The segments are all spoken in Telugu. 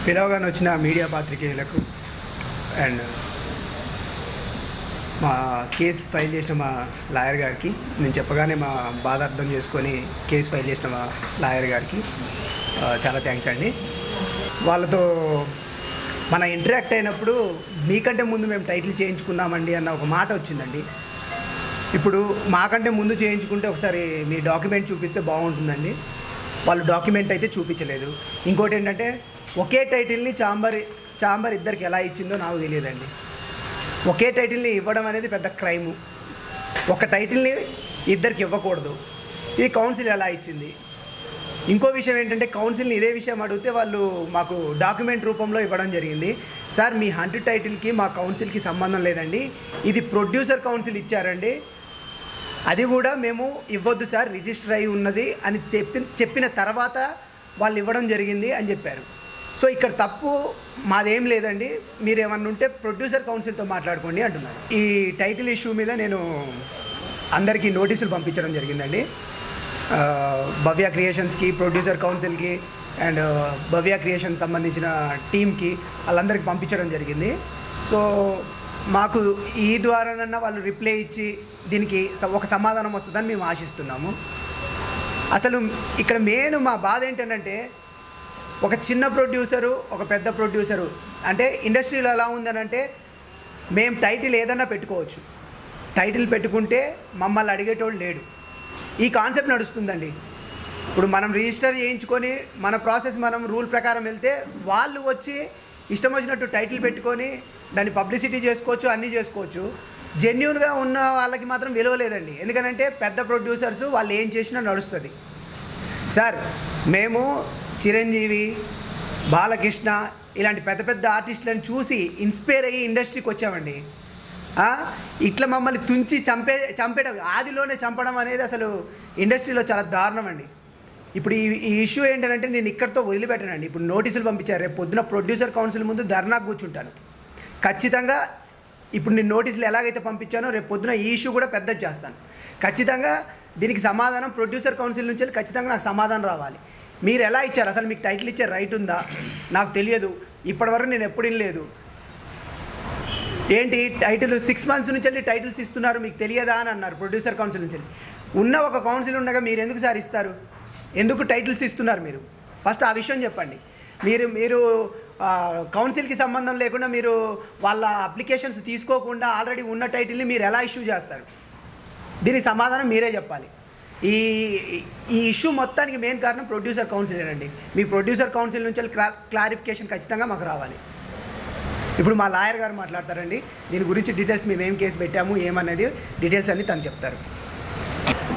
పిలవగానే వచ్చిన మీడియా పాత్రికేయులకు అండ్ మా కేసు ఫైల్ చేసిన మా లాయర్ గారికి, నేను చెప్పగానే మా బాధ అర్థం చేసుకొని కేసు ఫైల్ చేసిన మా లాయర్ గారికి చాలా థ్యాంక్స్ అండి. వాళ్ళతో మన ఇంటరాక్ట్ అయినప్పుడు మీకంటే ముందు మేము టైటిల్ చేయించుకున్నామండి అన్న ఒక మాట వచ్చిందండి. ఇప్పుడు మాకంటే ముందు చేయించుకుంటే ఒకసారి మీ డాక్యుమెంట్ చూపిస్తే బాగుంటుందండి. వాళ్ళు డాక్యుమెంట్ అయితే చూపించలేదు. ఇంకోటి ఏంటంటే ఒకే టైటిల్ని చాంబర్ ఇద్దరికి ఎలా ఇచ్చిందో నాకు తెలియదండి. ఒకే టైటిల్ని ఇవ్వడం అనేది పెద్ద క్రైము. ఒక టైటిల్ని ఇద్దరికి ఇవ్వకూడదు. ఈ కౌన్సిల్ ఎలా ఇచ్చింది? ఇంకో విషయం ఏంటంటే కౌన్సిల్ని ఇదే విషయం అడిగితే వాళ్ళు మాకు డాక్యుమెంట్ రూపంలో ఇవ్వడం జరిగింది. సార్, మీ హంట్ టైటిల్కి మా కౌన్సిల్కి సంబంధం లేదండి, ఇది ప్రొడ్యూసర్ కౌన్సిల్ ఇచ్చారండి, అది కూడా మేము ఇవ్వద్దు సార్, రిజిస్టర్ అయి ఉన్నది అని చెప్పిన తర్వాత వాళ్ళు ఇవ్వడం జరిగింది అని చెప్పారు. సో ఇక్కడ తప్పు మాదేం లేదండి, మీరు ఏమన్నా ఉంటే ప్రొడ్యూసర్ కౌన్సిల్తో మాట్లాడుకోండి అంటున్నారు. ఈ టైటిల్ ఇష్యూ మీద నేను అందరికీ నోటీసులు పంపించడం జరిగిందండి. భవ్య క్రియేషన్స్కి, ప్రొడ్యూసర్ కౌన్సిల్కి అండ్ భవ్య క్రియేషన్ సంబంధించిన టీమ్కి వాళ్ళందరికీ పంపించడం జరిగింది. సో మాకు ఈ ద్వారానన్నా వాళ్ళు రిప్లై ఇచ్చి దీనికి ఒక సమాధానం వస్తుందని మేము ఆశిస్తున్నాము. అసలు ఇక్కడ మెయిన్ మా బాధ ఏంటంటే ఒక చిన్న ప్రొడ్యూసరు, ఒక పెద్ద ప్రొడ్యూసరు, అంటే ఇండస్ట్రీలో ఎలా ఉందనంటే మేము టైటిల్ ఏదన్నా పెట్టుకోవచ్చు, టైటిల్ పెట్టుకుంటే మమ్మల్ని అడిగేటోళ్ళు లేడు. ఈ కాన్సెప్ట్ నడుస్తుందండి. ఇప్పుడు మనం రిజిస్టర్ చేయించుకొని మన ప్రాసెస్ మనం రూల్ ప్రకారం వెళ్తే వాళ్ళు వచ్చి ఇష్టం వచ్చినట్టు టైటిల్ పెట్టుకొని దాన్ని పబ్లిసిటీ చేసుకోవచ్చు, అన్నీ చేసుకోవచ్చు. జెన్యూన్గా ఉన్న వాళ్ళకి మాత్రం విలువ లేదండి. ఎందుకంటే పెద్ద ప్రొడ్యూసర్స్ వాళ్ళు ఏం చేసినా నడుస్తుంది. సార్, మేము చిరంజీవి, బాలకృష్ణ ఇలాంటి పెద్ద పెద్ద ఆర్టిస్టులను చూసి ఇన్స్పైర్ అయ్యి ఇండస్ట్రీకి వచ్చామండి. ఇట్లా మమ్మల్ని తుంచి చంపేయడం, ఆదిలోనే చంపడం అనేది అసలు ఇండస్ట్రీలో చాలా దారుణం అండి. ఇప్పుడు ఈ ఇష్యూ ఏంటంటే నేను ఇక్కడితో వదిలిపెట్టానండి. ఇప్పుడు నోటీసులు పంపించారు, రేపు పొద్దున ప్రొడ్యూసర్ కౌన్సిల్ ముందు ధర్నాకు కూర్చుంటాను ఖచ్చితంగా. ఇప్పుడు నేను నోటీసులు ఎలాగైతే పంపించానో రేపు పొద్దున ఈ ఇష్యూ కూడా పెద్దది చేస్తాను ఖచ్చితంగా. దీనికి సమాధానం ప్రొడ్యూసర్ కౌన్సిల్ నుంచి ఖచ్చితంగా నాకు సమాధానం రావాలి. మీరు ఎలా ఇచ్చారు? అసలు మీకు టైటిల్ ఇచ్చే రైట్ ఉందా? నాకు తెలియదు, ఇప్పటివరకు నేను ఎప్పుడు వినలేదు. ఏంటి టైటిల్ 6 months నుంచి వెళ్ళి టైటిల్స్ ఇస్తున్నారు, మీకు తెలియదా అని అన్నారు ప్రొడ్యూసర్ కౌన్సిల్ నుంచి. ఉన్న ఒక కౌన్సిల్ ఉండగా మీరు ఎందుకు సార్ ఇస్తారు? ఎందుకు టైటిల్స్ ఇస్తున్నారు మీరు? ఫస్ట్ ఆ విషయం చెప్పండి. మీరు కౌన్సిల్కి సంబంధం లేకుండా మీరు వాళ్ళ అప్లికేషన్స్ తీసుకోకుండా ఆల్రెడీ ఉన్న టైటిల్ని మీరు ఎలా ఇష్యూ చేస్తారు? దీనికి సమాధానం మీరే చెప్పాలి. ఈ ఇష్యూ మొత్తానికి మెయిన్ కారణం ప్రొడ్యూసర్ కౌన్సిలేనండి. మీ ప్రొడ్యూసర్ కౌన్సిల్ నుంచి క్లారిఫికేషన్ ఖచ్చితంగా మాకు రావాలి. ఇప్పుడు మా లాయర్ గారు మాట్లాడతారండి. దీని గురించి డీటెయిల్స్ మేము ఏం కేసు పెట్టాము ఏమనేది డీటెయిల్స్ అన్నీ తను చెప్తారు.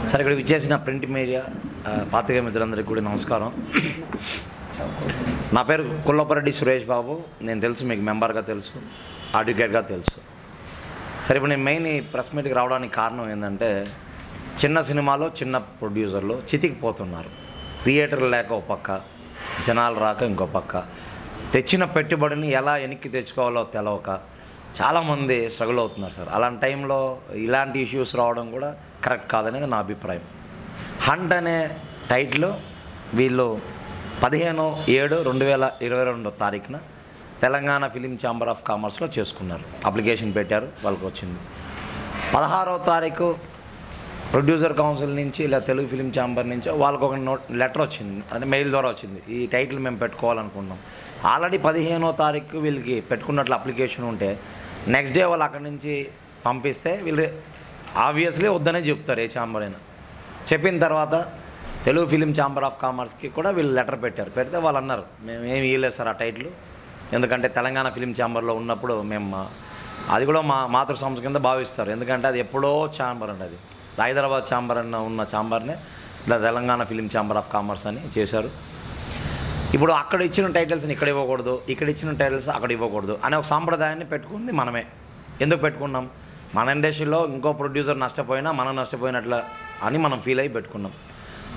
సార్, ఇక్కడ విచ్చేసిన ప్రింట్ మీడియా పాత్రికేయ మిత్రులందరికీ కూడా నమస్కారం. నా పేరు కుల్లపరెడ్డి సురేష్ బాబు. నేను తెలుసు, మీకు మెంబర్గా తెలుసు, అడ్వకేట్గా తెలుసు. సరే, ఇప్పుడు నేను మెయిన్ ఈ ప్రెస్ మీట్కి రావడానికి కారణం ఏంటంటే చిన్న సినిమాలో చిన్న ప్రొడ్యూసర్లు చితికిపోతున్నారు. థియేటర్లు లేక ఒక పక్క, జనాలు రాక ఇంకో పక్క, తెచ్చిన పెట్టుబడిని ఎలా వెనక్కి తెచ్చుకోవాలో తెలవక చాలామంది స్ట్రగుల్ అవుతున్నారు సార్. అలాంటి టైంలో ఇలాంటి ఇష్యూస్ రావడం కూడా కరెక్ట్ కాదనేది నా అభిప్రాయం. హంట్ అనే టైటిల్ వీళ్ళు 15/7/2022 తెలంగాణ ఫిలిం ఛాంబర్ ఆఫ్ కామర్స్లో చేసుకున్నారు. అప్లికేషన్ పెట్టారు, వాళ్ళకి వచ్చింది. 16వ తారీఖు ప్రొడ్యూసర్ కౌన్సిల్ నుంచి ఇలా తెలుగు ఫిలిం ఛాంబర్ నుంచి వాళ్ళకు ఒక లెటర్ వచ్చింది, అంటే మెయిల్ ద్వారా వచ్చింది. ఈ టైటిల్ మేము పెట్టుకోవాలనుకున్నాం. ఆల్రెడీ 15వ తారీఖు వీళ్ళకి పెట్టుకున్నట్లు అప్లికేషన్ ఉంటే నెక్స్ట్ డే వాళ్ళు అక్కడి నుంచి పంపిస్తే వీళ్ళు ఆబ్వియస్లీ వద్దనే చెప్తారు ఏ ఛాంబర్ అయినా. చెప్పిన తర్వాత తెలుగు ఫిలిం ఛాంబర్ ఆఫ్ కామర్స్కి కూడా వీళ్ళు లెటర్ పెట్టారు. పెడితే వాళ్ళు అన్నారు, మేము ఏమి ఇవ్వలేదు సార్ ఆ టైటిల్, ఎందుకంటే తెలంగాణ ఫిలిం ఛాంబర్లో ఉన్నప్పుడు మేము అది కూడా మా మాతృ సంస్థ కింద భావిస్తారు. ఎందుకంటే అది ఎప్పుడో ఛాంబర్ అండి, అది హైదరాబాద్ ఛాంబర్ అన్న ఉన్న ఛాంబర్నే ఇలా Telangana film chamber of commerce అని చేశారు. ఇప్పుడు అక్కడ ఇచ్చిన టైటిల్స్ని ఇక్కడ ఇవ్వకూడదు, ఇక్కడ ఇచ్చిన టైటిల్స్ అక్కడ ఇవ్వకూడదు అనే ఒక సాంప్రదాయాన్ని పెట్టుకుంది మనమే. ఎందుకు పెట్టుకున్నాం? మన ఇండస్ట్రీలో ఇంకో ప్రొడ్యూసర్ నష్టపోయినా మనం నష్టపోయినట్లు అని మనం ఫీల్ అయ్యి పెట్టుకున్నాం.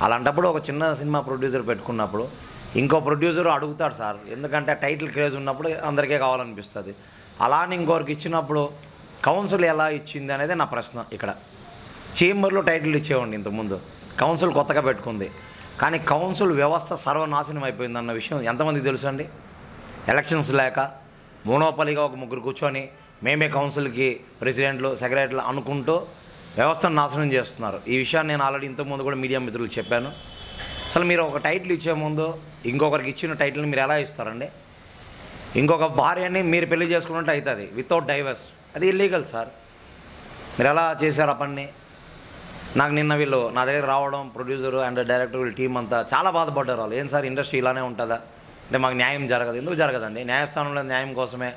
అలాంటప్పుడు ఒక చిన్న సినిమా ప్రొడ్యూసర్ పెట్టుకున్నప్పుడు ఇంకో ప్రొడ్యూసర్ అడుగుతాడు సార్, ఎందుకంటే టైటిల్ క్రేజ్ ఉన్నప్పుడు అందరికీ కావాలనిపిస్తుంది. అలానే ఇంకొకరికి ఇచ్చినప్పుడు కౌన్సిల్ ఎలా ఇచ్చింది అనేది నా ప్రశ్న. ఇక్కడ చేంబర్లో టైటిల్ ఇచ్చేవాడిని ఇంతకుముందు, కౌన్సిల్ కొత్తగా పెట్టుకుంది. కానీ కౌన్సిల్ వ్యవస్థ సర్వనాశనం అయిపోయిందన్న విషయం ఎంతమందికి తెలుసు అండి? ఎలక్షన్స్ లేక మోనోపలిగా ఒక ముగ్గురు కూర్చొని మేమే కౌన్సిల్కి ప్రెసిడెంట్లు సెక్రటరీలు అనుకుంటూ వ్యవస్థను నాశనం చేస్తున్నారు. ఈ విషయాన్ని నేను ఆల్రెడీ ఇంతకుముందు కూడా మీడియా మిత్రులకు చెప్పాను. అసలు మీరు ఒక టైటిల్ ఇచ్చే ముందు ఇంకొకరికి ఇచ్చిన టైటిల్ని మీరు ఎలా ఇస్తారండి? ఇంకొక భార్యని మీరు పెళ్లి చేసుకున్నట్టు అవుతుంది వితౌట్ డైవర్స్. అది ఇల్లీగల్ సార్. మీరు ఎలా చేశారు ఆ పని? నాకు నిన్న వీళ్ళు నా దగ్గర రావడం, ప్రొడ్యూసర్ అండ్ డైరెక్టర్ వీళ్ళ టీం అంతా చాలా బాధపడ్డారు. వాళ్ళు ఏం సార్ ఇండస్ట్రీ ఇలానే ఉంటుందా అంటే మాకు న్యాయం జరగదు. ఎందుకు జరగదండి? న్యాయస్థానంలో న్యాయం కోసమే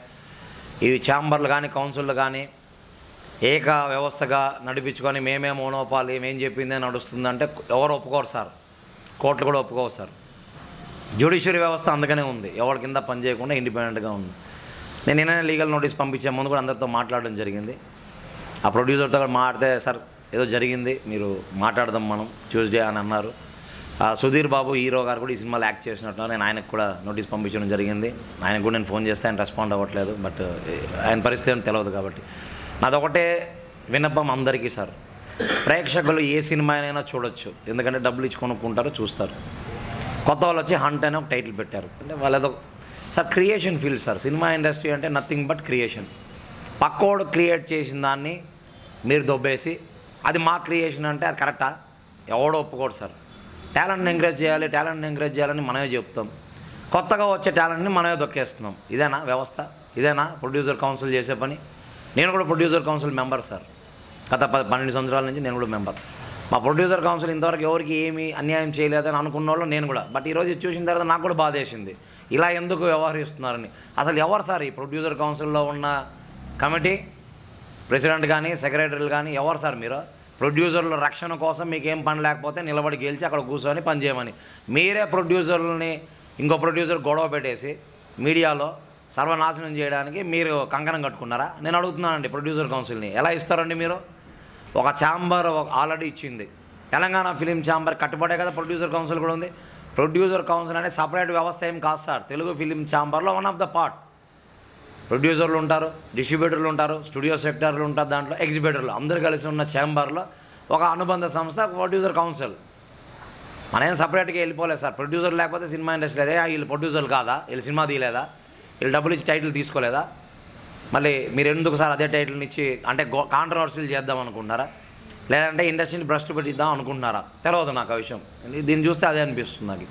ఈ ఛాంబర్లు కానీ కౌన్సిళ్ళు కానీ ఏక వ్యవస్థగా నడిపించుకొని మేమే మోనోపాలి మేం చెప్పిందే నడుస్తుందంటే ఎవరు ఒప్పుకోరు సార్. కోర్టులు కూడా ఒప్పుకోరు సార్. జ్యుడిషియరీ వ్యవస్థ అందుకనే ఉంది, ఎవరి కింద పని చేయకుండా ఇండిపెండెంట్గా ఉంది. నేను నిన్ననే లీగల్ నోటీస్ పంపించే ముందు కూడా అందరితో మాట్లాడడం జరిగింది. ఆ ప్రొడ్యూసర్తో కూడా మాట్లాడితే సార్ ఏదో జరిగింది, మీరు మాట్లాడదాం మనం ట్యూస్డే అని అన్నారు. సుధీర్ బాబు హీరో గారు కూడా ఈ సినిమాలో యాక్ట్ చేసినట్టు నేను ఆయనకు కూడా నోటీస్ పంపించడం జరిగింది. ఆయనకు కూడా నేను ఫోన్ చేస్తే ఆయన రెస్పాండ్ అవ్వట్లేదు. బట్ ఆయన పరిస్థితి ఏమో తెలియదు కాబట్టి నాదొకటే విన్నపం అందరికీ సార్, ప్రేక్షకులు ఏ సినిమా అయినా చూడొచ్చు, ఎందుకంటే డబ్బులు ఇచ్చి కొనుక్కుంటారు, చూస్తారు. కొత్త వాళ్ళు వచ్చి హంట్ అని ఒక టైటిల్ పెట్టారు అంటే వాళ్ళేదో sir creation field sir. Cinema industry అంటే నథింగ్ బట్ క్రియేషన్. పక్కోడు క్రియేట్ చేసిన దాన్ని మీరు దొబ్బేసి అది మా క్రియేషన్ అంటే అది కరెక్టా? ఎవడో ఒప్పుకోడు సార్. టాలెంట్ని ఎంకరేజ్ చేయాలి, టాలెంట్ని ఎంకరేజ్ చేయాలని మనమే చెప్తాం. కొత్తగా వచ్చే టాలెంట్ని మనమే దొక్కేస్తున్నాం. ఇదేనా వ్యవస్థ? ఇదేనా ప్రొడ్యూసర్ కౌన్సిల్ చేసే పని? నేను కూడా ప్రొడ్యూసర్ కౌన్సిల్ మెంబర్ సార్. గత 12 సంవత్సరాల నుంచి నేను కూడా మెంబర్. మా ప్రొడ్యూసర్ కౌన్సిల్ ఇంతవరకు ఎవరికి ఏమీ అన్యాయం చేయలేదని అనుకున్న వాళ్ళు నేను కూడా. బట్ ఈరోజు ఇది చూసిన తర్వాత నాకు కూడా బాధ వేసింది, ఇలా ఎందుకు వ్యవహరిస్తున్నారని. అసలు ఎవరు సార్ ఈ ప్రొడ్యూసర్ కౌన్సిల్లో ఉన్న కమిటీ, ప్రెసిడెంట్ కానీ సెక్రటరీలు కానీ ఎవరు సార్ మీరు? ప్రొడ్యూసర్ల రక్షణ కోసం మీకు ఏం పని లేకపోతే నిలబడి గెలిచి అక్కడ కూర్చొని పని చేయమని మీరే ప్రొడ్యూసర్లని ఇంకో ప్రొడ్యూసర్ గొడవ పెట్టేసి మీడియాలో సర్వనాశనం చేయడానికి మీరు కంకణం కట్టుకున్నారా? నేను అడుగుతున్నానండి ప్రొడ్యూసర్ కౌన్సిల్ని. ఎలా ఇస్తారండి మీరు? ఒక ఛాంబర్ ఆల్రెడీ ఇచ్చింది, తెలంగాణ ఫిలిం ఛాంబర్ కట్టుబడే కదా ప్రొడ్యూసర్ కౌన్సిల్ కూడా ఉంది. ప్రొడ్యూసర్ కౌన్సిల్ అనేది సపరేట్ వ్యవస్థ ఏం కాదు సార్. తెలుగు ఫిలిం ఛాంబర్లో వన్ ఆఫ్ ద పార్ట్. ప్రొడ్యూసర్లు ఉంటారు, డిస్ట్రిబ్యూటర్లు ఉంటారు, స్టూడియో సెక్టర్లు ఉంటారు, దాంట్లో ఎగ్జిబిటర్లు అందరూ కలిసి ఉన్న ఛాంబర్లో ఒక అనుబంధ సంస్థ ప్రొడ్యూసర్ కౌన్సిల్. మనం సపరేట్గా వెళ్ళిపోలేదు సార్. ప్రొడ్యూసర్ లేకపోతే సినిమా ఇండస్ట్రీ అదే. వీళ్ళు ప్రొడ్యూసర్లు కాదా? వీళ్ళు సినిమా తీయలేదా? వీళ్ళు డబ్బులు ఇచ్చి టైటిల్ తీసుకోలేదా? మళ్ళీ మీరు ఎందుకు సార్ అదే టైటిల్ని ఇచ్చి అంటే కాంట్రవర్సీలు చేద్దాం అనుకుంటున్నారా, లేదంటే ఇండస్ట్రీని భ్రష్టు పెట్టిద్దాం అనుకుంటున్నారా? తెలియదు నాకు ఆ విషయం. దీన్ని చూస్తే అదే అనిపిస్తుంది నాకు.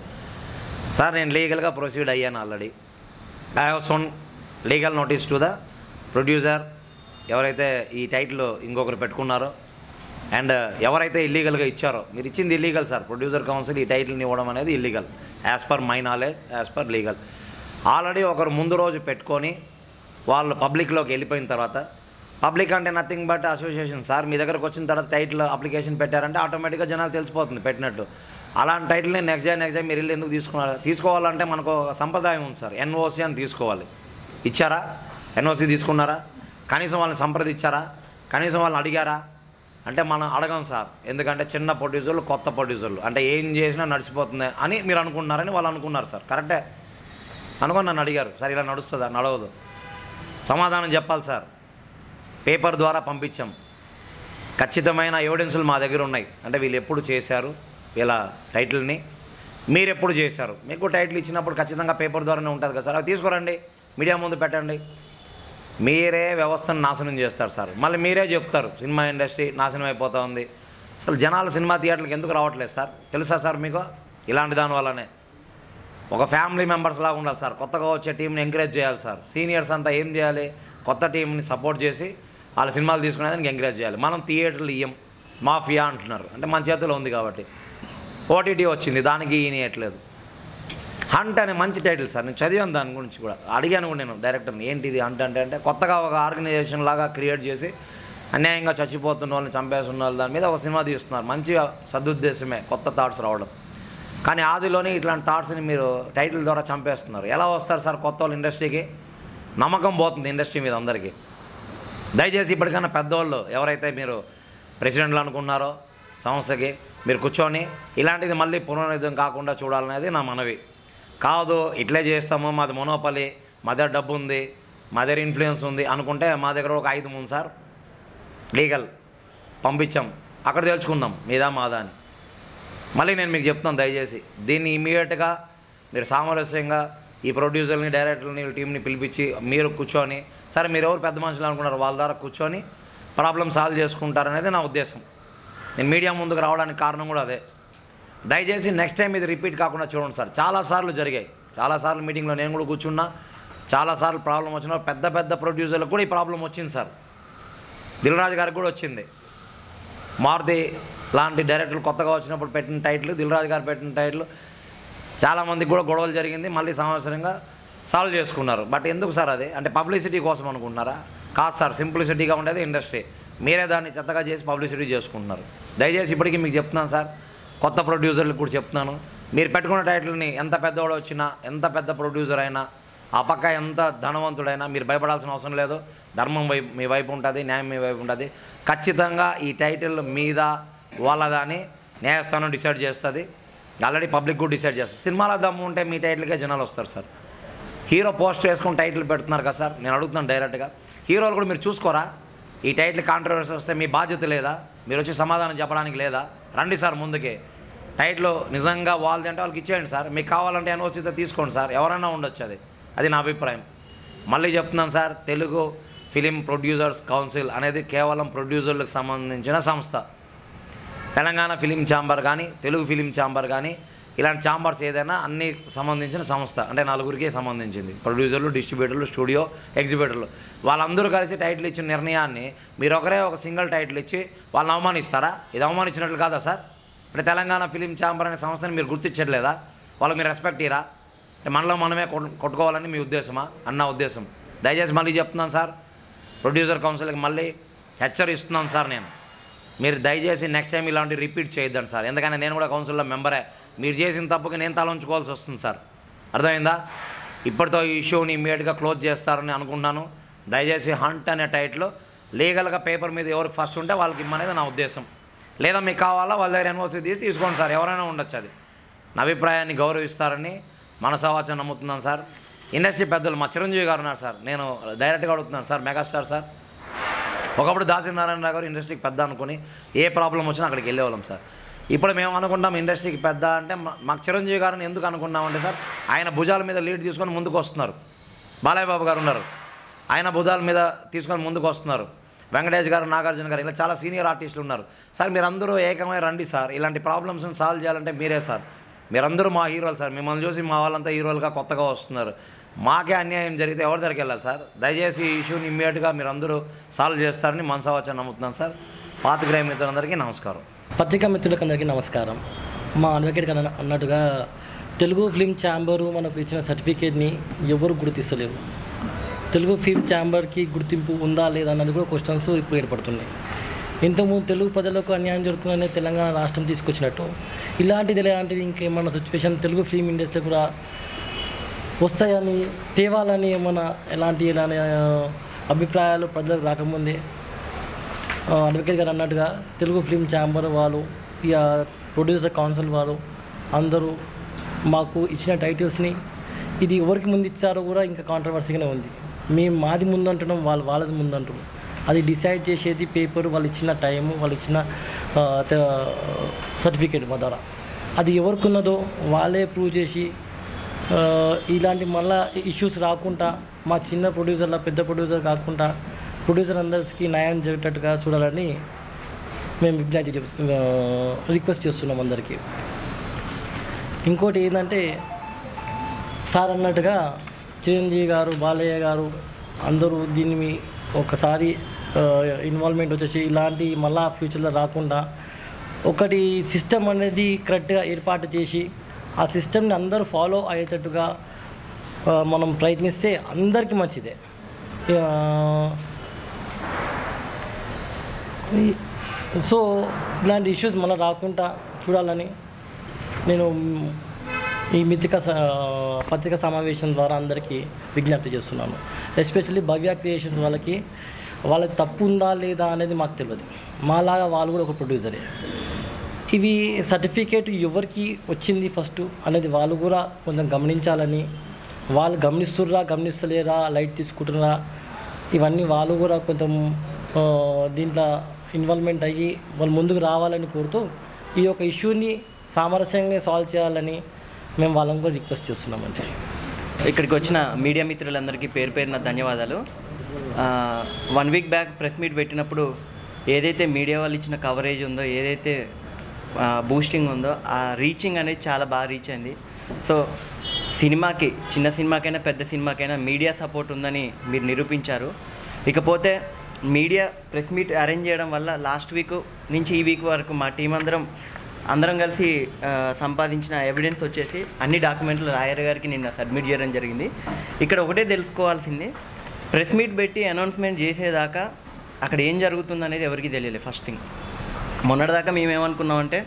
సార్ నేను లీగల్గా ప్రొసీడ్ అయ్యాను already. I have sent legal notice to the producer, ఎవరైతే ఈ టైటిల్ ఇంకొకరు పెట్టుకున్నారో అండ్ ఎవరైతే ఇల్లీగల్గా ఇచ్చారో. మీరు ఇచ్చింది ఇల్లీగల్ సార్. ప్రొడ్యూసర్ కౌన్సిల్ ఈ టైటిల్ని ఇవ్వడం అనేది illegal as per my knowledge, as per legal. Already ఒకరు ముందు రోజు పెట్టుకొని వాళ్ళు పబ్లిక్లోకి వెళ్ళిపోయిన తర్వాత, పబ్లిక్ అంటే నథింగ్ బట్ అసోసియేషన్ సార్. మీ దగ్గరకు వచ్చిన తర్వాత టైటిల్ అప్లికేషన్ పెట్టారంటే ఆటోమేటిక్గా జనాలు తెలిసిపోతుంది పెట్టినట్టు. అలాంటి టైటిల్ని నెక్స్ట్ డే మీరు వెళ్ళి ఎందుకు తీసుకున్నారు? తీసుకోవాలంటే మనకు సంప్రదాయం ఉంది సార్, ఎన్ఓసి అని తీసుకోవాలి. ఇచ్చారా? ఎన్ఓసి తీసుకున్నారా? కనీసం వాళ్ళని సంప్రదించారా? కనీసం వాళ్ళని అడిగారా? అంటే మనం అడగం సార్. ఎందుకంటే చిన్న ప్రొడ్యూసర్లు, కొత్త ప్రొడ్యూసర్లు అంటే ఏం చేసినా నడిచిపోతుంది అని మీరు అనుకున్నారని వాళ్ళు అనుకున్నారు సార్. కరెక్టే అనుకుని నన్ను అడిగారు, సార్ ఇలా నడుస్తుందా? నడవదు. సమాధానం చెప్పాలి సార్. పేపర్ ద్వారా పంపించాం, ఖచ్చితమైన ఎవిడెన్సులు మా దగ్గర ఉన్నాయి. అంటే వీళ్ళు ఎప్పుడు చేశారు వీళ్ళ టైటిల్ని, మీరు ఎప్పుడు చేశారు, మీకు టైటిల్ ఇచ్చినప్పుడు ఖచ్చితంగా పేపర్ ద్వారానే ఉంటుంది కదా సార్. అవి తీసుకురండి, మీడియా ముందు పెట్టండి. మీరే వ్యవస్థను నాశనం చేస్తారు సార్. మళ్ళీ మీరే చెప్తారు సినిమా ఇండస్ట్రీ నాశనం అయిపోతూ ఉంది. అసలు జనాలు సినిమా థియేటర్లకు ఎందుకు రావట్లేదు సార్? తెలుసా సార్ మీకు? ఇలాంటి దానివల్లనే. ఒక ఫ్యామిలీ మెంబర్స్ లాగా ఉండాలి సార్. కొత్తగా వచ్చే టీంని ఎంకరేజ్ చేయాలి సార్. సీనియర్స్ అంతా ఏం చేయాలి? కొత్త టీంని సపోర్ట్ చేసి వాళ్ళ సినిమాలు తీసుకునేదానికి ఎంకరేజ్ చేయాలి. మనం థియేటర్లు ఇయ్యం, మాఫియా అంటున్నారు. అంటే మన చేతిలో ఉంది కాబట్టి. ఓటీటీ వచ్చింది, దానికి ఈయనట్లేదు. హంట్ అనే మంచి టైటిల్ సార్. నేను చదివాను దాని గురించి కూడా, అడిగాను కూడా నేను డైరెక్టర్ని, ఏంటిది హంట్ అంటే కొత్తగా ఒక ఆర్గనైజేషన్ లాగా క్రియేట్ చేసి అన్యాయంగా చచ్చిపోతున్న వాళ్ళని చంపేస్తున్న వాళ్ళు దాని మీద ఒక సినిమా తీస్తున్నారు. మంచి సదుద్దేశమే, కొత్త థాట్స్ రావడం. కానీ ఆదిలోనే ఇట్లాంటి థాట్స్ని మీరు టైటిల్ ద్వారా చంపేస్తున్నారు. ఎలా వస్తారు సార్ కొత్త వాళ్ళు ఇండస్ట్రీకి? నమ్మకం పోతుంది ఇండస్ట్రీ మీద అందరికీ. దయచేసి ఇప్పటికైనా పెద్దవాళ్ళు ఎవరైతే మీరు ప్రెసిడెంట్లు అనుకున్నారో సంస్థకి, మీరు కూర్చొని ఇలాంటిది మళ్ళీ పునరుద్ధం కాకుండా చూడాలనేది నా మనవి. కాదు ఇట్లే చేస్తాము, మాది మోనోపలి, మా దగ్గర డబ్బు ఉంది, మా దగ్గర ఇన్ఫ్లుయెన్స్ ఉంది అనుకుంటే మా దగ్గర ఒక 5 ఉంది సార్ లీగల్, పంపించాం, అక్కడ తెలుసుకుందాం మీదా మాదా అని. మళ్ళీ నేను మీకు చెప్తాను, దయచేసి దీన్ని ఇమీడియట్గా మీరు సామరస్యంగా ఈ ప్రొడ్యూసర్ని డైరెక్టర్ని టీంని పిలిపించి మీరు కూర్చొని సరే మీరు ఎవరు పెద్ద మనుషులు అనుకున్నారు వాళ్ళ ద్వారా కూర్చొని ప్రాబ్లం సాల్వ్ చేసుకుంటారనేది నా ఉద్దేశం. నేను మీడియా ముందుకు రావడానికి కారణం కూడా అదే. దయచేసి నెక్స్ట్ టైం ఇది రిపీట్ కాకుండా చూడండి సార్. చాలాసార్లు జరిగాయి, చాలాసార్లు మీటింగ్లో నేను కూడా కూర్చున్నా, చాలాసార్లు ప్రాబ్లం వచ్చిన పెద్ద పెద్ద ప్రొడ్యూసర్లకు కూడా ఈ ప్రాబ్లం వచ్చింది సార్. దిల్ రాజు గారికి కూడా వచ్చింది. మారుతి లాంటి డైరెక్టర్లు కొత్తగా వచ్చినప్పుడు పెట్టిన టైటిల్, దిల్ రాజు గారు పెట్టిన టైటిల్ చాలామందికి కూడా గొడవలు జరిగింది, మళ్ళీ సంవత్సరంగా సాల్వ్ చేసుకున్నారు. బట్ ఎందుకు సార్ అది? అంటే పబ్లిసిటీ కోసం అనుకుంటున్నారా? కాదు సార్, సింప్లిసిటీగా ఉండేది ఇండస్ట్రీ. మీరే దాన్ని చెత్తగా చేసి పబ్లిసిటీ చేసుకుంటున్నారు. దయచేసి ఇప్పటికీ మీకు చెప్తున్నాను సార్, కొత్త ప్రొడ్యూసర్లకు కూడా చెప్తున్నాను, మీరు పెట్టుకున్న టైటిల్ని ఎంత పెద్దవాడు వచ్చినా, ఎంత పెద్ద ప్రొడ్యూసర్ అయినా, ఆ పక్క ఎంత ధనవంతుడైనా మీరు భయపడాల్సిన అవసరం లేదు. ధర్మం మీ వైపు ఉంటుంది, న్యాయం మీ వైపు ఉంటుంది. ఖచ్చితంగా ఈ టైటిల్ మీద వాళ్ళదని న్యాయస్థానం డిసైడ్ చేస్తుంది. ఆల్రెడీ పబ్లిక్ కూడా డిసైడ్ చేస్తారు. సినిమాల దమ్ము ఉంటే మీ టైటిల్కే జనాలు వస్తారు సార్. హీరో పోస్ట్ వేసుకొని టైటిల్ పెడుతున్నారు కదా సార్, నేను అడుగుతున్నాను డైరెక్ట్గా, హీరోలు కూడా మీరు చూసుకోరా? ఈ టైటిల్ కాంట్రవర్సీ వస్తే మీ బాధ్యత లేదా? మీరు వచ్చి సమాధానం చెప్పడానికి లేదా? రండి సార్ ముందుకే. టైటిల్ నిజంగా వాళ్ళది అంటే వాళ్ళకి ఇచ్చేయండి సార్. మీకు కావాలంటే ఎన్ఓసీతో తీసుకోండి సార్, ఎవరైనా ఉండొచ్చు. అది నా అభిప్రాయం. మళ్ళీ చెప్తున్నాను sir, Telugu film producers council అనేది కేవలం ప్రొడ్యూసర్లకు సంబంధించిన సంస్థ. తెలంగాణ ఫిలిం ఛాంబర్ కానీ, తెలుగు ఫిలిం ఛాంబర్ కానీ, ఇలాంటి ఛాంబర్స్ ఏదైనా అన్ని సంబంధించిన సంస్థ. అంటే నలుగురికి సంబంధించింది, ప్రొడ్యూసర్లు, డిస్ట్రిబ్యూటర్లు, స్టూడియో, ఎగ్జిబిటర్లు. వాళ్ళందరూ కలిసి టైటిల్ ఇచ్చిన నిర్ణయాన్ని మీరు ఒకరే ఒక సింగిల్ టైటిల్ ఇచ్చి వాళ్ళని అవమానిస్తారా? ఇది అవమానించినట్లు కాదా సార్? అంటే తెలంగాణ ఫిలిం ఛాంబర్ అనే సంస్థని మీరు గుర్తించట్లేదా? వాళ్ళకి మీరు రెస్పెక్ట్ ఇరా? మనలో మనమే కొట్టుకోవాలని మీ ఉద్దేశమా? అన్న ఉద్దేశం. దయచేసి మళ్ళీ చెప్తున్నాను సార్, ప్రొడ్యూసర్ కౌన్సిల్కి మళ్ళీ హెచ్చరిస్తున్నాను సార్. మీరు దయచేసి నెక్స్ట్ టైం ఇలాంటి రిపీట్ చేయొద్దండి సార్. ఎందుకంటే నేను కూడా కౌన్సిల్లో మెంబరే. మీరు చేసిన తప్పుకి నేను తల ఉంచుకోవాల్సి వస్తుంది సార్. అర్థమైందా? ఇప్పటితో ఈ ఇష్యూని ఇమ్మీడియట్గా క్లోజ్ చేస్తారని అనుకుంటున్నాను. దయచేసి హంట్ అనే టైటిల్ లీగల్గా పేపర్ మీద ఎవరికి ఫస్ట్ ఉంటే వాళ్ళకి ఇమ్మనేది నా ఉద్దేశం. లేదా మీకు కావాలా వాళ్ళ దగ్గర ఎన్ఓసీ తీసుకోండి సార్, ఎవరైనా ఉండొచ్చు. అది నా అభిప్రాయాన్ని గౌరవిస్తారని మనసావాచన నమ్ముతున్నాను సార్. ఇండస్ట్రీ పెద్దలు మా చిరంజీవి గారు ఉన్నారు సార్, నేను డైరెక్ట్గా అడుగుతున్నాను సార్, మెగాస్టార్ సార్. ఒకప్పుడు దాసరి నారాయణరావు గారు ఇండస్ట్రీకి పెద్ద అనుకుని ఏ ప్రాబ్లం వచ్చినా అక్కడికి వెళ్ళేవాళ్ళం సార్. ఇప్పుడు మేము అనుకుంటాం ఇండస్ట్రీకి పెద్ద అంటే మాకు చిరంజీవి గారిని ఎందుకు అనుకున్నామంటే సార్, ఆయన భుజాల మీద లీడ్ తీసుకొని ముందుకు వస్తున్నారు. బాలయ్య బాబు గారు ఉన్నారు, ఆయన భుజాల మీద తీసుకొని ముందుకు వస్తున్నారు. వెంకటేష్ గారు, నాగార్జున గారు, ఇలా చాలా సీనియర్ ఆర్టిస్టులు ఉన్నారు సార్. మీరందరూ ఏకమై రండి సార్. ఇలాంటి ప్రాబ్లమ్స్ని సాల్వ్ చేయాలంటే మీరే సార్. మీరందరూ మా హీరోలు సార్. మిమ్మల్ని చూసి మా వాళ్ళంతా హీరోలుగా కొత్తగా వస్తున్నారు. మాకే అన్యాయం జరిగితే ఎవరి దగ్గరికి వెళ్ళాలి సార్? దయచేసి ఈ ఇష్యూని ఇమ్మీడియట్గా మీరందరూ సాల్వ్ చేస్తారని మనసావాచన నమ్ముతున్నాను సార్. పాత్రికేయ మిత్రులందరికీ నమస్కారం. పత్రికా మిత్రులకు అందరికీ నమస్కారం. మా అడ్వకేట్ గారు అన్నట్టుగా తెలుగు ఫిలిం ఛాంబరు మనకు ఇచ్చిన సర్టిఫికేట్ని ఎవరు గుర్తిస్తలేరు. తెలుగు ఫిలిం ఛాంబర్కి గుర్తింపు ఉందా లేదా అన్నది కూడా క్వశ్చన్స్ ఇప్పుడు ఏర్పడుతున్నాయి. ఇంతకుముందు తెలుగు ప్రజలకు అన్యాయం జరుగుతుందనే తెలంగాణ రాష్ట్రం తీసుకొచ్చినట్టు ఇలాంటిది ఇంకేమన్నా సిచ్యువేషన్ తెలుగు ఫిలిం ఇండస్ట్రీ కూడా వస్తాయని తేవాలని ఏమన్నా ఎలాంటి అభిప్రాయాలు ప్రజలకు రాకముందే అడ్వకేట్ గారు అన్నట్టుగా తెలుగు ఫిలిం ఛాంబర్ వాళ్ళు, ఇక ప్రొడ్యూసర్ కౌన్సిల్ వాళ్ళు అందరూ మాకు ఇచ్చిన టైటిల్స్ని ఇది ఎవరికి ముందు ఇచ్చారో కూడా ఇంకా కాంట్రవర్సీగానే ఉంది. మేము మాది ముందు అంటున్నాం, వాళ్ళది ముందు అంటున్నాం. అది డిసైడ్ చేసేది పేపర్, వాళ్ళు ఇచ్చిన టైము, వాళ్ళు ఇచ్చిన సర్టిఫికేట్ మా ద్వారా. అది ఎవరికి ఉన్నదో వాళ్ళే ప్రూవ్ చేసి ఇలాంటి మళ్ళీ ఇష్యూస్ రాకుండా మా చిన్న ప్రొడ్యూసర్ల పెద్ద ప్రొడ్యూసర్ కాకుండా ప్రొడ్యూసర్ అందరికీ న్యాయం జరిగేటట్టుగా చూడాలని మేము విజ్ఞప్తి రిక్వెస్ట్ చేస్తున్నాం అందరికీ. ఇంకోటి ఏంటంటే సార్ అన్నట్టుగా చిరంజీవి గారు, బాలయ్య గారు అందరూ దీన్ని ఒకసారి ఇన్వాల్వ్మెంట్ వచ్చేసి ఇలాంటి మళ్ళా ఫ్యూచర్లో రాకుండా ఒకటి సిస్టమ్ అనేది కరెక్ట్గా ఏర్పాటు చేసి ఆ సిస్టమ్ని అందరూ ఫాలో అయ్యేటట్టుగా మనం ప్రయత్నిస్తే అందరికీ మంచిదే. సో ఇలాంటి ఇష్యూస్ మళ్ళీ రాకుండా చూడాలని నేను ఈ పత్రికా సమావేశం ద్వారా అందరికీ విజ్ఞప్తి చేస్తున్నాను. ఎస్పెషల్లీ భవ్య క్రియేషన్స్ వాళ్ళకి తప్పు ఉందా లేదా అనేది మాకు తెలియదు. మాలాగా వాళ్ళు కూడా ఒక ప్రొడ్యూసరే. ఇవి సర్టిఫికేట్ ఎవరికి వచ్చింది ఫస్ట్ అనేది వాళ్ళు కూడా కొంచెం గమనించాలని, వాళ్ళు గమనిస్తలేరా, లైట్ తీసుకుంటున్నారా, ఇవన్నీ వాళ్ళు కూడా కొంచెం దీంట్లో ఇన్వాల్వ్మెంట్ అయ్యి వాళ్ళు ముందుకు రావాలని కోరుతూ ఈ యొక్క ఇష్యూని సామరస్యంగా సాల్వ్ చేయాలని మేము వాళ్ళని కూడా రిక్వెస్ట్ చేస్తున్నామండి. ఇక్కడికి వచ్చిన మీడియా మిత్రులందరికీ పేరు పేరున ధన్యవాదాలు. 1 వీక్ బ్యాక్ ప్రెస్ మీట్ పెట్టినప్పుడు ఏదైతే మీడియా వాళ్ళు ఇచ్చిన కవరేజ్ ఉందో, ఏదైతే బూస్టింగ్ ఉందో, ఆ రీచింగ్ అనేది చాలా బాగా రీచ్ అయింది. సో సినిమాకి, చిన్న సినిమాకైనా పెద్ద సినిమాకైనా మీడియా సపోర్ట్ ఉందని మీరు నిరూపించారు. ఇకపోతే మీడియా ప్రెస్ మీట్ అరేంజ్ చేయడం వల్ల లాస్ట్ వీక్ నుంచి ఈ వీక్ వరకు మా టీం అందరం కలిసి సంపాదించిన ఎవిడెన్స్ వచ్చేసి అన్ని డాక్యుమెంట్లు లాయర్ గారికి నిన్న సబ్మిట్ చేయడం జరిగింది. ఇక్కడ ఒకటే తెలుసుకోవాల్సింది, ప్రెస్ మీట్ పెట్టి అనౌన్స్మెంట్ చేసేదాకా అక్కడ ఏం జరుగుతుంది అనేది ఎవరికి తెలియలేదు. ఫస్ట్ థింగ్, మొన్నటిదాకా మేమేమనుకున్నామంటే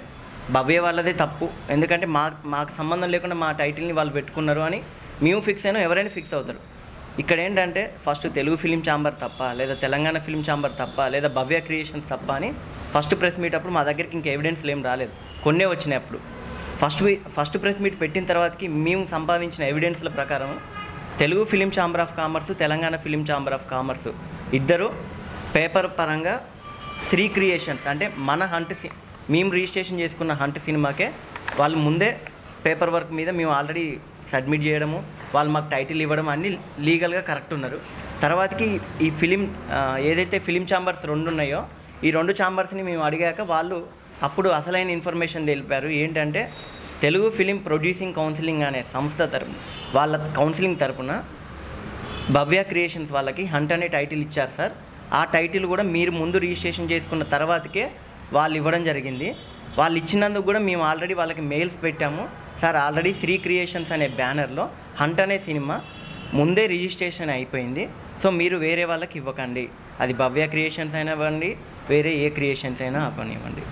భవ్య వాళ్ళదే తప్పు, ఎందుకంటే మాకు సంబంధం లేకుండా మా టైటిల్ని వాళ్ళు పెట్టుకున్నారు అని మేము ఫిక్స్ అయినా ఎవరైనా ఫిక్స్ అవుతారు. ఇక్కడ ఏంటంటే ఫస్ట్ తెలుగు ఫిలిం ఛాంబర్ తప్ప, లేదా తెలంగాణ ఫిలిం ఛాంబర్ తప్ప, లేదా భవ్య క్రియేషన్స్ తప్ప అని ఫస్ట్ ప్రెస్ మీట్ అప్పుడు మా దగ్గరికి ఇంకా ఎవిడెన్స్లు ఏం రాలేదు, కొన్నే వచ్చినాయి. అప్పుడు ఫస్ట్ ప్రెస్ మీట్ పెట్టిన తర్వాతకి మేము సంపాదించిన ఎవిడెన్స్ల ప్రకారం Telugu film chamber of commerce, Telangana film chamber of commerce ఇద్దరు పేపర్ పరంగా శ్రీ క్రియేషన్స్ అంటే మన మేము రిజిస్ట్రేషన్ చేసుకున్న హంట్ సినిమాకే వాళ్ళు ముందే పేపర్ వర్క్ మీద మేము ఆల్రెడీ సబ్మిట్ చేయడము, వాళ్ళు మాకు టైటిల్ ఇవ్వడం అన్నీ లీగల్గా కరెక్ట్ ఉన్నారు. తర్వాతకి ఈ ఏదైతే ఫిలిం ఛాంబర్స్ 2 ఉన్నాయో, ఈ 2 ఛాంబర్స్ని మేము అడిగాక వాళ్ళు అప్పుడు అసలైన ఇన్ఫర్మేషన్ తెలిపారు. ఏంటంటే తెలుగు ఫిలిం ప్రొడ్యూసింగ్ కౌన్సిలింగ్ అనే సంస్థ తరపున, వాళ్ళ కౌన్సిలింగ్ తరపున భవ్య క్రియేషన్స్ వాళ్ళకి హంట్ అనే టైటిల్ ఇచ్చారు సార్. ఆ టైటిల్ కూడా మీరు ముందు రిజిస్ట్రేషన్ చేసుకున్న తర్వాతకే వాళ్ళు ఇవ్వడం జరిగింది. వాళ్ళు ఇచ్చినందుకు కూడా మేము ఆల్రెడీ వాళ్ళకి మెయిల్స్ పెట్టాము. సార్ ఆల్రెడీ శ్రీ క్రియేషన్స్ అనే బ్యానర్లో హంట్ అనే సినిమా ముందే రిజిస్ట్రేషన్ అయిపోయింది, సో మీరు వేరే వాళ్ళకి ఇవ్వకండి, అది భవ్య క్రియేషన్స్ అయినా ఇవ్వండి, వేరే ఏ క్రియేషన్స్ అయినా అవ్వనివ్వండి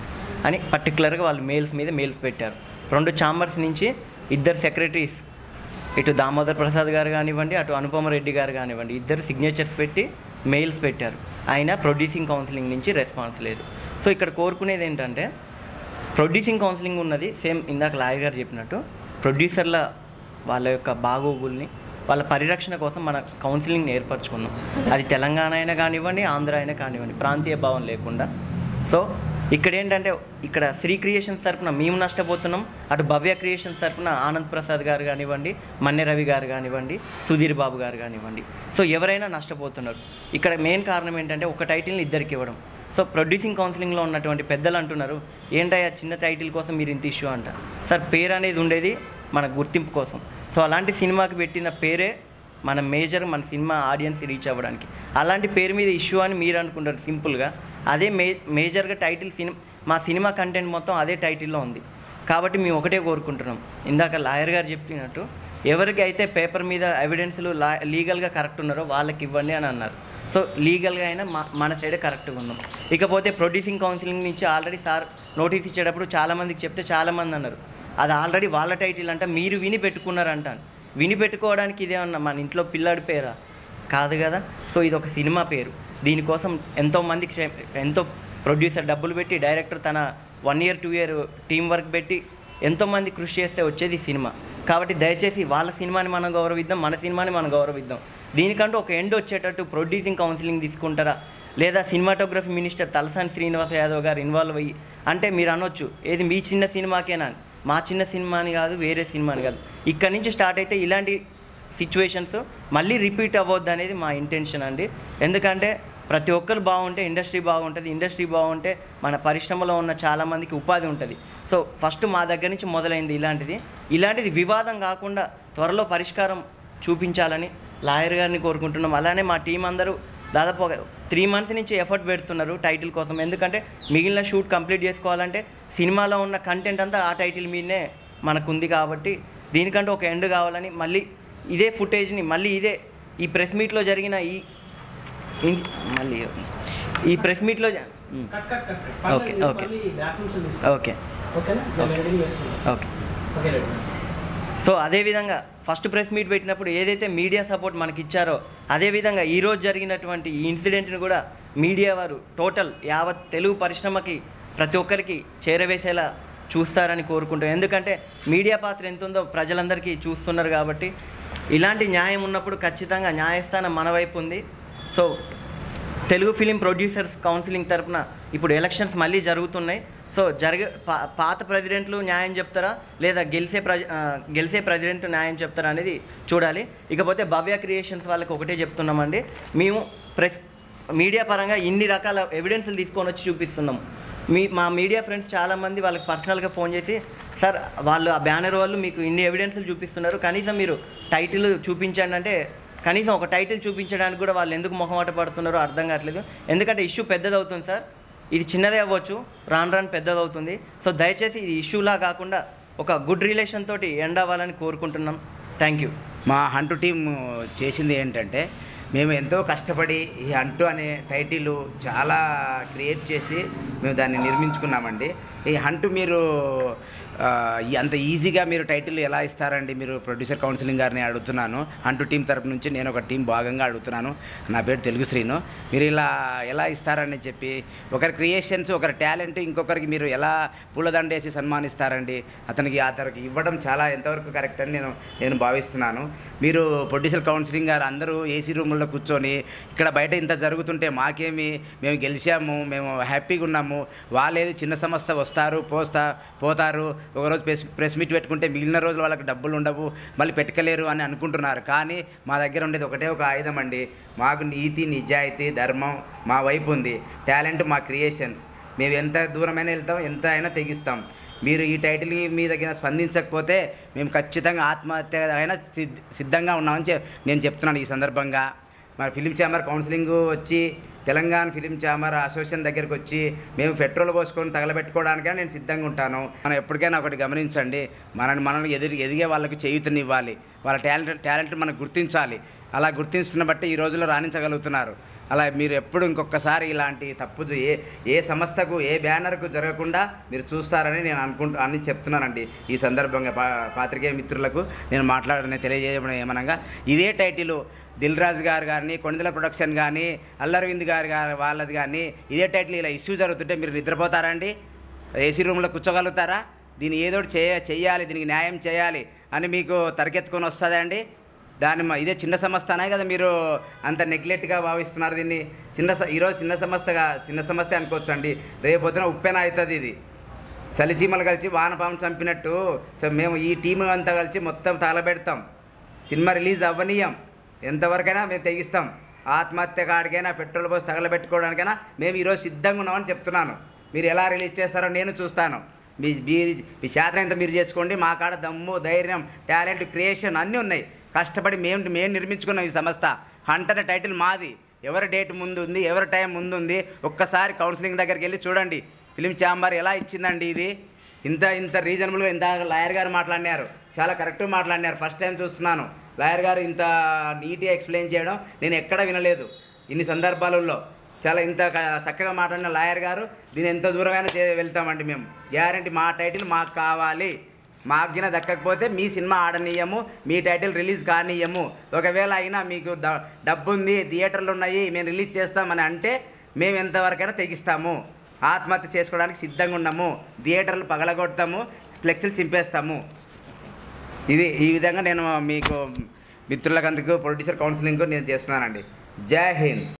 అని పర్టికులర్గా వాళ్ళు మెయిల్స్ పెట్టారు. 2 ఛాంబర్స్ నుంచి 2 సెక్రటరీస్, ఇటు దామోదర్ ప్రసాద్ గారు కానివ్వండి, అటు అనుపమ రెడ్డి గారు కానివ్వండి, 2 సిగ్నేచర్స్ పెట్టి మెయిల్స్ పెట్టారు. అయినా ప్రొడ్యూసింగ్ కౌన్సిలింగ్ నుంచి రెస్పాన్స్ లేదు. సో ఇక్కడ కోరుకునేది ఏంటంటే, ప్రొడ్యూసింగ్ కౌన్సిలింగ్ ఉన్నది సేమ్ ఇందాక లాయర్ గారు చెప్పినట్టు ప్రొడ్యూసర్ల వాళ్ళ యొక్క బాగోగుల్ని, వాళ్ళ పరిరక్షణ కోసం మన కౌన్సిలింగ్ని ఏర్పరచుకున్నాం. అది తెలంగాణ అయినా కానివ్వండి, ఆంధ్ర అయినా కానివ్వండి, ప్రాంతీయ భావం లేకుండా. సో ఇక్కడ ఏంటంటే, ఇక్కడ శ్రీ క్రియేషన్స్ తరపున మేము నష్టపోతున్నాం, అటు భవ్య క్రియేషన్స్ తరపున ఆనంద్ ప్రసాద్ గారు కానివ్వండి, మన్నె రవి గారు కానివ్వండి, సుధీర్ బాబు గారు కానివ్వండి, సో ఎవరైనా నష్టపోతున్నారు. ఇక్కడ మెయిన్ కారణం ఏంటంటే ఒక టైటిల్ని ఇద్దరికి ఇవ్వడం. సో ప్రొడ్యూసింగ్ కౌన్సిలింగ్లో ఉన్నటువంటి పెద్దలు అంటున్నారు, ఏంటయ్యా చిన్న టైటిల్ కోసం మీరు ఇంత ఇష్యూ అంట. సార్ పేరు అనేది ఉండేది మన గుర్తింపు కోసం. సో అలాంటి సినిమాకి పెట్టిన పేరే మన సినిమా ఆడియన్స్ రీచ్ అవ్వడానికి. అలాంటి పేరు మీద ఇష్యూ అని మీరు అనుకుంటారు సింపుల్గా. అదే మేజర్గా టైటిల్ మా సినిమా కంటెంట్ మొత్తం అదే టైటిల్లో ఉంది. కాబట్టి మేము ఒకటే కోరుకుంటున్నాం, ఇందాక లాయర్ గారు చెప్పినట్టు ఎవరికి అయితే పేపర్ మీద ఎవిడెన్స్లు లీగల్గా కరెక్ట్ ఉన్నారో వాళ్ళకి ఇవ్వండి అని అన్నారు. సో లీగల్గా అయినా మన సైడే కరెక్ట్గా ఉన్నాం. ఇకపోతే ప్రొడ్యూసింగ్ కౌన్సిలింగ్ నుంచి ఆల్రెడీ సార్ నోటీస్ ఇచ్చేటప్పుడు చాలామందికి చెప్తే చాలామంది అన్నారు, అది ఆల్రెడీ వాళ్ళ టైటిల్ అంట, మీరు విని పెట్టుకున్నారంటాను. విని పెట్టుకోవడానికి ఇదేమన్నా మన ఇంట్లో పిల్లాడి పేరా? కాదు కదా. సో ఇది ఒక సినిమా పేరు, దీనికోసం ఎంతో ప్రొడ్యూసర్ డబ్బులు పెట్టి, డైరెక్టర్ తన 1 year 2 year టీం వర్క్ పెట్టి ఎంతోమంది కృషి చేస్తే వచ్చేది సినిమా. కాబట్టి దయచేసి వాళ్ళ సినిమాని మనం గౌరవిద్దాం, మన సినిమాని మనం గౌరవిద్దాం. దీనికంటూ ఒక ఎండ్ వచ్చేటట్టు ప్రొడ్యూసింగ్ కౌన్సిలింగ్ తీసుకుంటారా, లేదా సినిమాటోగ్రఫీ మినిస్టర్ తలసాని శ్రీనివాస యాదవ్ గారు ఇన్వాల్వ్ అయ్యి, అంటే మీరు అనొచ్చు ఏది మీ చిన్న సినిమాకేనా, మా చిన్న సినిమాని కాదు, వేరే సినిమాని కాదు. ఇక్కడి నుంచి స్టార్ట్ అయితే ఇలాంటి సిచ్యువేషన్స్ మళ్ళీ రిపీట్ అవ్వద్దు అనేది మా ఇంటెన్షన్ అండి. ఎందుకంటే ప్రతి ఒక్కరు బాగుంటే ఇండస్ట్రీ బాగుంటుంది, ఇండస్ట్రీ బాగుంటే మన పరిశ్రమలో ఉన్న చాలామందికి ఉపాధి ఉంటుంది. సో ఫస్ట్ మా దగ్గర నుంచి మొదలైంది ఇలాంటిది వివాదం కాకుండా త్వరలో పరిష్కారం చూపించాలని లాయర్ గారిని కోరుకుంటున్నాం. అలానే మా టీం అందరూ దాదాపు 3 months నుంచి ఎఫర్ట్ పెడుతున్నారు టైటిల్ కోసం. ఎందుకంటే మిగిలిన షూట్ కంప్లీట్ చేసుకోవాలంటే సినిమాలో ఉన్న కంటెంట్ అంతా ఆ టైటిల్ మీదనే మనకుంది. కాబట్టి దీనికంటే ఒక ఎండ్ కావాలని మళ్ళీ ఇదే ఫుటేజ్ని ఈ ప్రెస్ మీట్లో జరిగిన ఈ ప్రెస్ మీట్లో okay okay okay okay. So అదేవిధంగా ఫస్ట్ ప్రెస్ మీట్ పెట్టినప్పుడు ఏదైతే మీడియా సపోర్ట్ మనకి ఇచ్చారో, అదేవిధంగా ఈరోజు జరిగినటువంటి ఈ ఇన్సిడెంట్ని కూడా మీడియా వారు టోటల్ యావత్ తెలుగు పరిశ్రమకి ప్రతి ఒక్కరికి చేరవేసేలా చూస్తారని కోరుకుంటాం. ఎందుకంటే మీడియా పాత్ర ఎంత ఉందో ప్రజలందరికీ చూస్తున్నారు. కాబట్టి ఇలాంటి న్యాయం ఉన్నప్పుడు ఖచ్చితంగా న్యాయస్థానం మన వైపు ఉంది. So Telugu film producers counselling తరపున ఇప్పుడు ఎలక్షన్స్ మళ్ళీ జరుగుతున్నాయి. సో పాత ప్రెసిడెంట్లు న్యాయం చెప్తారా లేదా గెలిచే ప్రెసిడెంట్ న్యాయం చెప్తారా అనేది చూడాలి. ఇకపోతే భవ్య క్రియేషన్స్ వాళ్ళకి ఒకటే చెప్తున్నామండి, మేము మీడియా పరంగా ఇన్ని రకాల ఎవిడెన్స్లు తీసుకొని వచ్చి చూపిస్తున్నాం. మా మీడియా ఫ్రెండ్స్ చాలామంది వాళ్ళకి పర్సనల్గా ఫోన్ చేసి, సార్ వాళ్ళు ఆ బ్యానర్ వాళ్ళు మీకు ఇన్ని ఎవిడెన్స్లు చూపిస్తున్నారు, కనీసం మీరు టైటిల్ చూపించండి అంటే కనీసం ఒక టైటిల్ చూపించడానికి కూడా వాళ్ళు ఎందుకు మొహమాట పడుతున్నారో అర్థం కావట్లేదు. ఎందుకంటే ఇష్యూ పెద్దదవుతుంది సార్, ఇది చిన్నదే అవ్వచ్చు, రాను పెద్దదవుతుంది. సో దయచేసి ఇది ఇష్యూలా కాకుండా ఒక గుడ్ రిలేషన్ తోటి ఎండ్ అవ్వాలని కోరుకుంటున్నాం. Thank you. మా హంటు టీం చేసింది ఏంటంటే, మేము ఎంతో కష్టపడి ఈ హంటు అనే టైటిల్ చాలా క్రియేట్ చేసి మేము దాన్ని నిర్మించుకున్నామండి. ఈ హంటు మీరు అంత ఈజీగా మీరు టైటిల్ ఎలా ఇస్తారండి? మీరు ప్రొడ్యూసర్ కౌన్సిలింగ్ గారిని అడుగుతున్నాను. హంటు టీం తరపు నుంచి నేను ఒక టీం భాగంగా అడుగుతున్నాను. నా పేరు తెలుగు శ్రీను. మీరు ఇలా ఎలా ఇస్తారని చెప్పి, ఒకరి క్రియేషన్స్, ఒకరి టాలెంట్ ఇంకొకరికి మీరు ఎలా పూలదండేసి సన్మానిస్తారండి? అతనికి ఇవ్వడం చాలా ఎంతవరకు కరెక్ట్ అని నేను భావిస్తున్నాను. మీరు ప్రొడ్యూసర్ కౌన్సిలింగ్ గారు అందరూ ఏసీ రూముల్లో కూర్చొని ఇక్కడ బయట ఇంత జరుగుతుంటే మాకేమి, మేము గెలిచాము, మేము హ్యాపీగా ఉన్నాము, వాళ్ళేది చిన్న సంస్థ వస్తారు పోతారు, ఒకరోజు ప్రెస్ మీట్ పెట్టుకుంటే మిగిలిన రోజులు వాళ్ళకి డబ్బులు ఉండవు, మళ్ళీ పెట్టుకోలేరు అని అనుకుంటున్నారు. కానీ మా దగ్గర ఉండేది ఒకటే ఒక ఆయుధం అండి. మాకు నీతి, నిజాయితీ, ధర్మం మా వైపు ఉంది. టాలెంట్ మా క్రియేషన్స్. మేము ఎంత దూరమైనా వెళ్తాం, ఎంత అయినా తెగిస్తాం. మీరు ఈ టైటిల్ మీ దగ్గర స్పందించకపోతే మేము ఖచ్చితంగా ఆత్మహత్య అయినా సిద్ధంగా ఉన్నామని నేను చెప్తున్నాను. ఈ సందర్భంగా మా ఫిలిం ఛాంబర్ కౌన్సిలింగ్ వచ్చి, తెలంగాణ ఫిలిం ఛాంబర్ అసోసియేషన్ దగ్గరికి వచ్చి మేము పెట్రోల్ పోసుకొని తగలబెట్టుకోవడానికైనా నేను సిద్ధంగా ఉంటాను. మనం ఎప్పటికైనా ఒకటి గమనించండి, మనల్ని ఎదిగే వాళ్ళకి చేయూతనివ్వాలి, వాళ్ళ టాలెంట్ మనకు గుర్తించాలి. అలా గుర్తించిన బట్టి ఈ రోజుల్లో రాణించగలుగుతున్నారు. అలా మీరు ఎప్పుడు ఇంకొకసారి ఇలాంటి తప్పు ఏ సంస్థకు, ఏ బ్యానర్కు జరగకుండా మీరు చూస్తారని నేను చెప్తున్నానండి. ఈ సందర్భంగా పాత్రికేయ మిత్రులకు నేను తెలియజేయడం ఏమనగా, ఇదే టైటిల్ దిల్ రాజు గారు కానీ, కొండల ప్రొడక్షన్ కానీ, అల్లరవింద్ గారు వాళ్ళది కానీ ఇదే టైటిల్ ఇలా ఇష్యూ జరుగుతుంటే మీరు నిద్రపోతారండి? ఏసీ రూమ్లో కూర్చోగలుగుతారా? దీన్ని ఏదోటి చెయ్యాలి, దీనికి న్యాయం చేయాలి అని మీకు తరకెత్తుకొని వస్తుందండి? ఇదే చిన్న సంస్థ అనే కదా మీరు అంత నెగ్లెక్ట్గా భావిస్తున్నారు దీన్ని. ఈరోజు చిన్న సంస్థ అనుకోవచ్చు అండి, రేపొద్దున ఉప్పెన అవుతుంది. ఇది చలిచీమలు కలిసి వానపాము చంపినట్టు మేము ఈ టీం అంతా కలిసి మొత్తం తగలబెడతాం. సినిమా రిలీజ్ అవ్వనీయం, ఎంతవరకైనా మేము తెగిస్తాం. ఆత్మహత్య కాడికైనా, పెట్రోల్ పోసి తగలబెట్టుకోవడానికైనా మేము ఈరోజు సిద్ధంగా ఉన్నామని చెప్తున్నాను. మీరు ఎలా రిలీజ్ చేస్తారో నేను చూస్తాను. మీ శాతం ఎంత మీరు చేసుకోండి. మా కాడ దమ్ము, ధైర్యం, టాలెంట్, క్రియేషన్ అన్నీ ఉన్నాయి. కష్టపడి మేము నిర్మించుకున్నాం ఈ సంస్థ. హంట్ అనే టైటిల్ మాది. ఎవరి డేట్ ముందు ఉంది, ఎవరి టైం ముందు ఉంది, ఒక్కసారి కౌన్సిలింగ్ దగ్గరికి వెళ్ళి చూడండి. ఫిలిం ఛాంబర్ ఎలా ఇచ్చిందండి ఇది? ఇంత రీజనబుల్గా ఇంత లాయర్ గారు మాట్లాడినారు, చాలా కరెక్ట్గా మాట్లాడినారు. ఫస్ట్ టైం చూస్తున్నాను లాయర్ గారు ఇంత నీట్గా ఎక్స్ప్లెయిన్ చేయడం నేను ఎక్కడ వినలేదు ఇన్ని సందర్భాలలో. చాలా ఇంత చక్కగా మాట్లాడిన లాయర్ గారు, దీన్ని ఎంత దూరమైనా వెళ్తామండి మేము. గ్యారంటీ మా టైటిల్ మాకు కావాలి. మాకిన దక్కకపోతే మీ సినిమా ఆడనీయము, మీ టైటిల్ రిలీజ్ కానీయము. ఒకవేళ అయినా మీకు డబ్బు ఉంది, థియేటర్లు ఉన్నాయి, మేము రిలీజ్ చేస్తామని అంటే మేము ఎంతవరకైనా తెగిస్తాము. ఆత్మహత్య చేసుకోవడానికి సిద్ధంగా ఉన్నాము. థియేటర్లు పగలగొడతాము, ఫ్లెక్సీలు చింపేస్తాము. ఈ విధంగా నేను మీకు మిత్రులకందుకు ప్రొడ్యూసర్ కౌన్సిలింగ్ నేను చేస్తున్నానండి. జై హింద్.